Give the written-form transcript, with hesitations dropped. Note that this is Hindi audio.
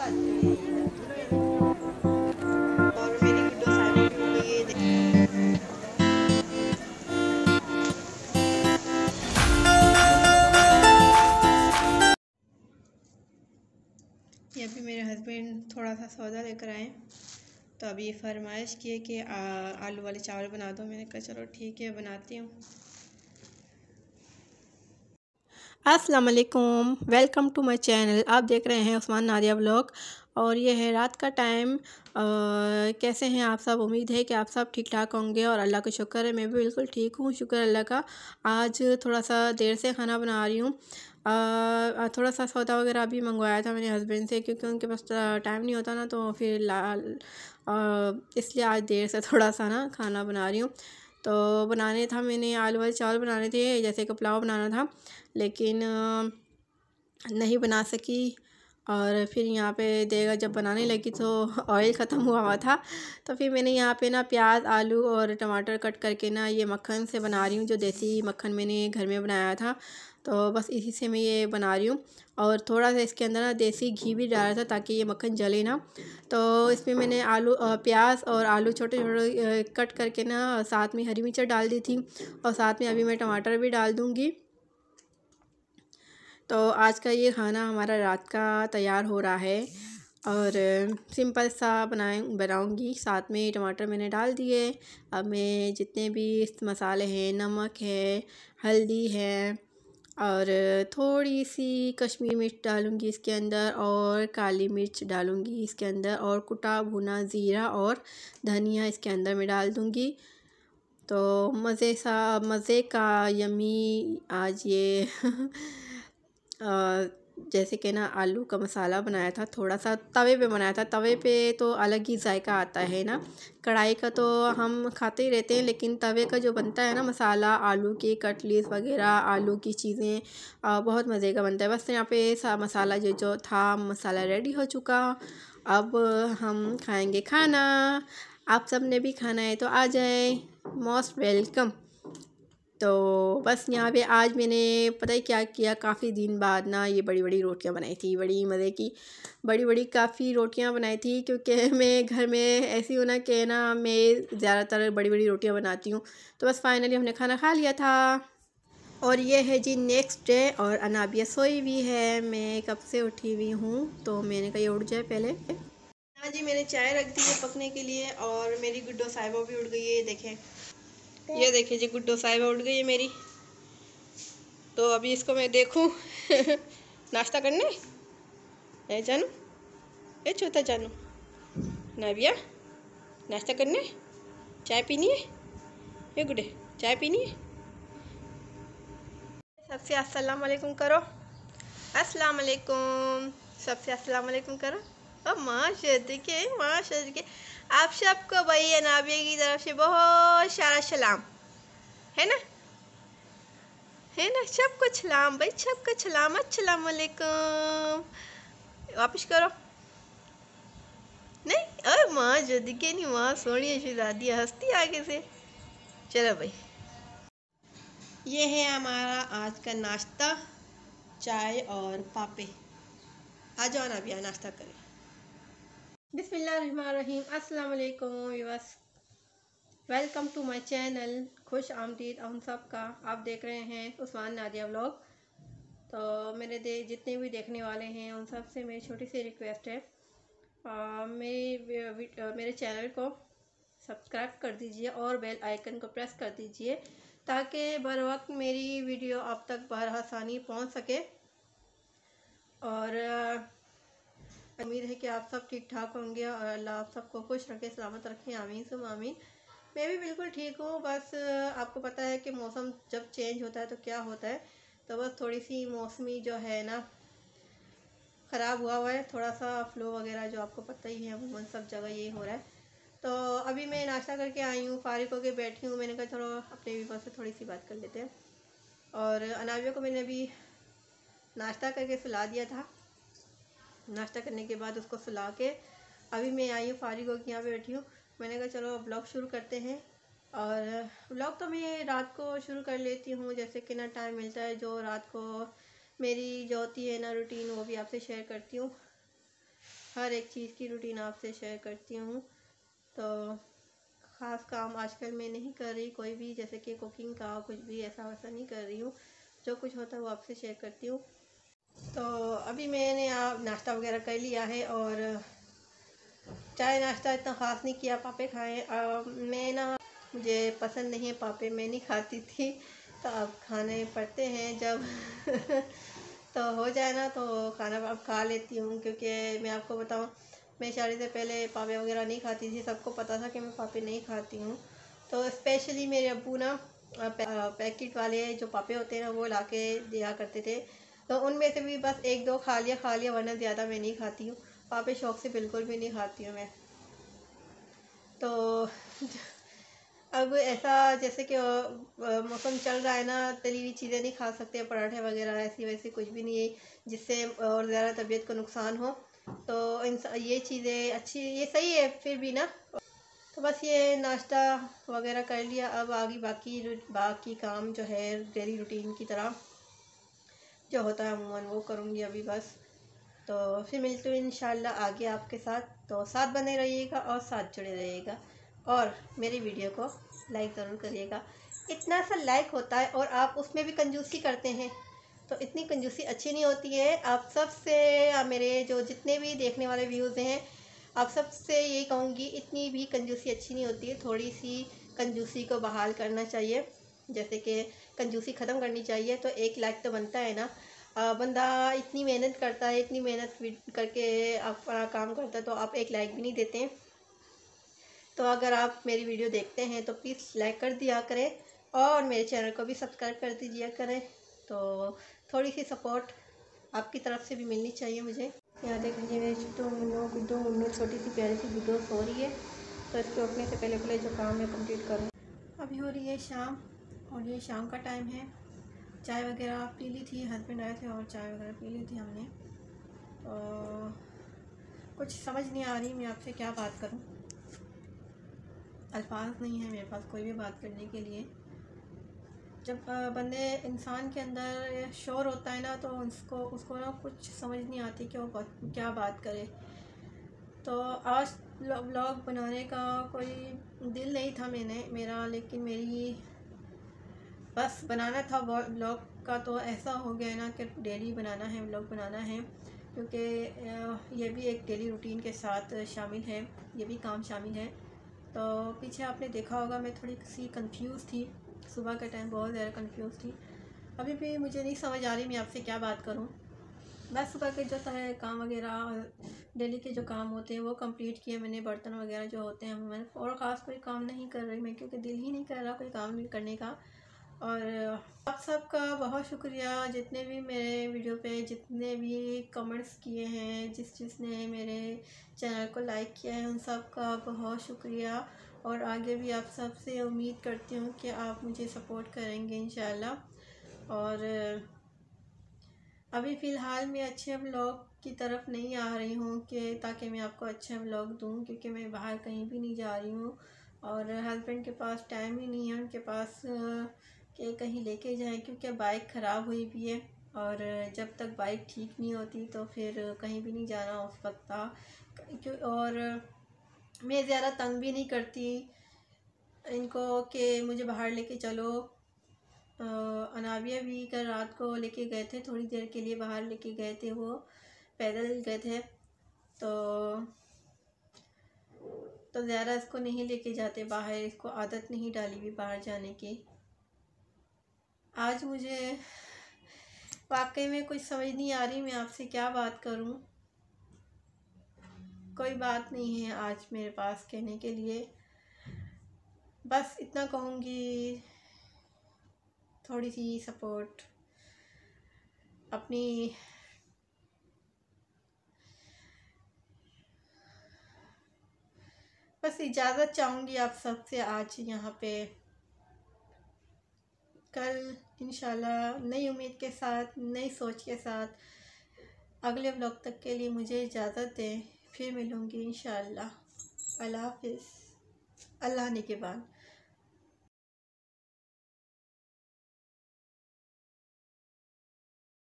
और मेरी गुड्डो साहिबा भी उड़ गई है। ये अभी मेरे हस्बैंड थोड़ा सा सौदा लेकर आए, तो अभी फरमाइश किए कि आलू वाले चावल बना दो। मैंने कहा चलो ठीक है, बनाती हूँ। अस्सलाम वालेकुम, वेलकम टू माय चैनल। आप देख रहे हैं उस्मान नादिया व्लॉग और ये है रात का टाइम। कैसे हैं आप सब? उम्मीद है कि आप सब ठीक ठाक होंगे और अल्लाह का शुक्र है, मैं भी बिल्कुल ठीक हूँ, शुक्र अल्लाह का। आज थोड़ा सा देर से खाना बना रही हूँ। थोड़ा सा सौदा वगैरह भी मंगवाया था मैंने हस्बैंड से, क्योंकि उनके पास टाइम नहीं होता ना, तो फिर इसलिए आज देर से थोड़ा सा ना खाना बना रही हूँ। तो बनाने था, मैंने आलू वाले चावल बनाने थे, जैसे कि पुलाव बनाना था, लेकिन नहीं बना सकी। और फिर यहाँ पे देगा जब बनाने लगी तो ऑयल ख़त्म हुआ था, तो फिर मैंने यहाँ पे ना प्याज आलू और टमाटर कट करके ना ये मक्खन से बना रही हूँ, जो देसी मक्खन मैंने घर में बनाया था, तो बस इसी से मैं ये बना रही हूँ। और थोड़ा सा इसके अंदर ना देसी घी भी डाला था ताकि ये मक्खन जले ना। तो इसमें मैंने आलू प्याज और आलू छोटे छोटे कट करके ना साथ में हरी मिर्च डाल दी थी, और साथ में अभी मैं टमाटर भी डाल दूँगी। तो आज का ये खाना हमारा रात का तैयार हो रहा है और सिंपल सा बनाऊंगी। साथ में टमाटर मैंने डाल दिए। अब मैं जितने भी मसाले हैं, नमक है, हल्दी है और थोड़ी सी कश्मीरी मिर्च डालूंगी इसके अंदर, और काली मिर्च डालूंगी इसके अंदर, और कुटा भुना ज़ीरा और धनिया इसके अंदर मैं डाल दूंगी। तो मज़े का यमी आज ये जैसे कि ना आलू का मसाला बनाया था, थोड़ा सा तवे पे बनाया था। तवे पे तो अलग ही जायका आता है ना, कढ़ाई का तो हम खाते ही रहते हैं, लेकिन तवे का जो बनता है ना मसाला, आलू के कटलेस वगैरह, आलू की चीज़ें बहुत मज़े का बनता है। बस यहाँ पे मसाला जो था, मसाला रेडी हो चुका। अब हम खाएंगे खाना। आप सब ने भी खाना है तो आ जाए, मोस्ट वेलकम। तो बस यहाँ पे आज मैंने पता ही क्या किया, काफ़ी दिन बाद ना ये बड़ी बड़ी रोटियाँ बनाई थी, बड़ी मज़े की बड़ी बड़ी काफ़ी रोटियाँ बनाई थी, क्योंकि मैं घर में ऐसी हूँ ना कि ना मैं ज़्यादातर बड़ी बड़ी रोटियाँ बनाती हूँ। तो बस फाइनली हमने खाना खा लिया था और ये है जी नेक्स्ट डे, और अनाबिया सोई भी है। मैं कब से उठी हुई हूँ, तो मैंने कहा ये उठ जाए पहले। हाँ जी, मैंने चाय रख दी है पकने के लिए, और मेरी गुड्डो साहिबा भी उठ गई है। देखें, ये देखिए जी, गुड्डो साहिबा उठ गई है मेरी। तो अभी इसको मैं देखूं नाश्ता करने। ए जानू, ए छोटा जानू, नाबिया, नाश्ता करने, चाय पीनी है। ये गुड्डे, चाय पीनी है। सबसे अस्सलाम वालेकुम करो, अस्सलाम वालेकुम, सबसे अस्सलाम वालेकुम करो। अब माशाअल्लाह के माशाअल्लाह के आप सबको भाई नाबिया की तरफ से बहुत सारा सलाम, है ना, है ना, सबको सलाम भाई, सबको सलाम, अस्सलाम वालेकुम। वापिस करो। नहीं, अरे माँ जो दिखे नहीं, माँ सोनी शहजादी हंसती आगे से। चलो भाई, ये है हमारा आज का नाश्ता, चाय और पापे। आ जाओ ना भैया, नाश्ता करें। बिस्मिल्लाहिर्रहमानिर्रहीम, अस्सलाम वालेकुम viewers, welcome to my channel. खुश आमदीद हम सब का। आप देख रहे हैं उस्मान नादिया व्लॉग। तो जितने भी देखने वाले हैं उन सब से मेरी छोटी सी रिक्वेस्ट है, मेरे चैनल को सब्सक्राइब कर दीजिए और बेल आइकन को प्रेस कर दीजिए, ताकि बर वक्त मेरी वीडियो आप तक बआसानी पहुंच सके। और उम्मीद है कि आप सब ठीक ठाक होंगे और अल्लाह आप सबको खुश रखे, सलामत रखे, आमीन सुम आमीन। मैं भी बिल्कुल ठीक हूँ। बस आपको पता है कि मौसम जब चेंज होता है तो क्या होता है, तो बस थोड़ी सी मौसमी जो है ना ख़राब हुआ है, थोड़ा सा फ्लो वगैरह जो आपको पता ही है, अमूमन सब जगह यही हो रहा है। तो अभी मैं नाश्ता करके आई हूँ, फारिग होकर बैठी हूँ। मैंने कहा चलो अपने वीवर से थोड़ी सी बात कर लेते हैं। और अनाविया को मैंने अभी नाश्ता करके सुला दिया था। नाश्ता करने के बाद उसको सुला के अभी मैं आई हूँ, फारिग होकर यहाँ पे बैठी हूँ। मैंने कहा चलो ब्लॉग शुरू करते हैं। और ब्लॉग तो मैं रात को शुरू कर लेती हूँ, जैसे कि ना टाइम मिलता है, जो रात को मेरी जो होती है ना रूटीन, वो भी आपसे शेयर करती हूँ। हर एक चीज़ की रूटीन आपसे शेयर करती हूँ। तो ख़ास काम आजकल मैं नहीं कर रही कोई भी, जैसे कि कुकिंग का कुछ भी ऐसा वैसा नहीं कर रही हूँ। जो कुछ होता है वो आपसे शेयर करती हूँ। तो अभी मैंने नाश्ता वगैरह कर लिया है और चाय नाश्ता इतना ख़ास नहीं किया, पापे खाए। मैं ना, मुझे पसंद नहीं है पापे, मैं नहीं खाती थी, तो अब खाने पड़ते हैं जब तो हो जाए ना तो खाना अब खा लेती हूँ। क्योंकि मैं आपको बताऊँ, मैं शादी से पहले पापे वगैरह नहीं खाती थी, सबको पता था कि मैं पापे नहीं खाती हूँ। तो स्पेशली मेरे अब्बू ना पैकेट वाले जो पापे होते हैं ना वो ला के दिया करते थे, तो उनमें से भी बस एक दो खा लिया, वरना ज़्यादा मैं नहीं खाती हूँ। पापे शौक़ से बिल्कुल भी नहीं खाती हूँ मैं। तो अब ऐसा जैसे कि मौसम चल रहा है ना, तली हुई चीज़ें नहीं खा सकते, पराठे वगैरह ऐसी वैसी कुछ भी नहीं है जिससे और ज़्यादा तबीयत को नुकसान हो। तो ये चीज़ें अच्छी, ये सही है फिर भी ना। तो बस ये नाश्ता वगैरह कर लिया, अब आगे बाकी काम जो है डेली रूटीन की तरह जो होता है अमूमन वो करूँगी अभी बस। तो फिर मिलते हैं इंशाल्लाह आगे आपके साथ। तो साथ बने रहिएगा और साथ जुड़े रहिएगा, और मेरी वीडियो को लाइक ज़रूर करिएगा। इतना सा लाइक होता है और आप उसमें भी कंजूसी करते हैं, तो इतनी कंजूसी अच्छी नहीं होती है। आप सबसे मेरे जो जितने भी देखने वाले व्यूज़ हैं, आप सबसे यही कहूँगी, इतनी भी कंजूसी अच्छी नहीं होती है। थोड़ी सी कंजूसी को बहाल करना चाहिए, जैसे कि कंजूसी ख़त्म करनी चाहिए। तो एक लाइक तो बनता है ना। बंदा इतनी मेहनत करता है, इतनी मेहनत करके अपना काम करता है, तो आप एक लाइक भी नहीं देते हैं। तो अगर आप मेरी वीडियो देखते हैं तो प्लीज़ लाइक कर दिया करें, और मेरे चैनल को भी सब्सक्राइब कर दीजिए करें। तो थोड़ी सी सपोर्ट आपकी तरफ से भी मिलनी चाहिए मुझे। यहाँ देख लीजिए मेरी गुड्डू मुन्नू छोटी सी प्यारी सी गुड्डू सो रही है, तो इसके उठने से पहले जो काम मैं कंप्लीट करूँ। अभी हो रही है शाम, और ये शाम का टाइम है। चाय वगैरह पी ली थी, हस्बैंड आए थे और चाय वगैरह पी ली थी हमने। तो कुछ समझ नहीं आ रही मैं आपसे क्या बात करूं, अल्फाज नहीं है मेरे पास कोई भी बात करने के लिए। जब इंसान के अंदर शोर होता है ना, तो उसको ना कुछ समझ नहीं आती कि वो क्या बात करे। तो आज व्लॉग बनाने का कोई दिल नहीं था मेरा, लेकिन मेरी बस बनाना था व्लॉग का। तो ऐसा हो गया ना कि डेली बनाना है, व्लॉग बनाना है, क्योंकि ये भी एक डेली रूटीन के साथ शामिल है, ये भी काम शामिल है। तो पीछे आपने देखा होगा मैं थोड़ी सी कंफ्यूज थी, सुबह के टाइम बहुत ज़्यादा कंफ्यूज थी। अभी भी मुझे नहीं समझ आ रही मैं आपसे क्या बात करूं। बस सुबह के जो है काम वगैरह डेली के जो काम होते हैं वो कंप्लीट किए मैंने, बर्तन वगैरह जो होते हैं मैंने, और ख़ास कोई काम नहीं कर रही मैं, क्योंकि दिल ही नहीं कर रहा कोई काम करने का। और आप सबका बहुत शुक्रिया, जितने भी मेरे वीडियो पे जितने भी कमेंट्स किए हैं, जिसने मेरे चैनल को लाइक किया है, उन सब का बहुत शुक्रिया। और आगे भी आप सब से उम्मीद करती हूँ कि आप मुझे सपोर्ट करेंगे इंशाल्लाह। और अभी फ़िलहाल मैं अच्छे व्लॉग की तरफ नहीं आ रही हूँ कि ताकि मैं आपको अच्छे व्लॉग दूँ, क्योंकि मैं बाहर कहीं भी नहीं जा रही हूँ, और हस्बैंड के पास टाइम ही नहीं है उनके पास कि कहीं लेके जाएं, क्योंकि बाइक ख़राब हुई भी है, और जब तक बाइक ठीक नहीं होती तो फिर कहीं भी नहीं जाना उस वक्त। और मैं ज़्यादा तंग भी नहीं करती इनको कि मुझे बाहर लेके चलो। अनाविया भी कल रात को लेके गए थे, थोड़ी देर के लिए बाहर लेके गए थे, वो पैदल गए थे। तो ज़्यादा इसको नहीं लेके जाते बाहर, इसको आदत नहीं डाली हुई बाहर जाने की। आज मुझे वाकई में कुछ समझ नहीं आ रही मैं आपसे क्या बात करूं। कोई बात नहीं है आज मेरे पास कहने के लिए, बस इतना कहूँगी, थोड़ी सी सपोर्ट अपनी बस इजाज़त चाहूँगी आप सब से आज यहाँ पे। कल इंशाल्लाह नई उम्मीद के साथ, नई सोच के साथ अगले व्लॉग तक के लिए मुझे इजाज़त दें, फिर मिलूँगी इंशाल्लाह। अल्लाह हाफ़िज़, अल्लाह निगहबान।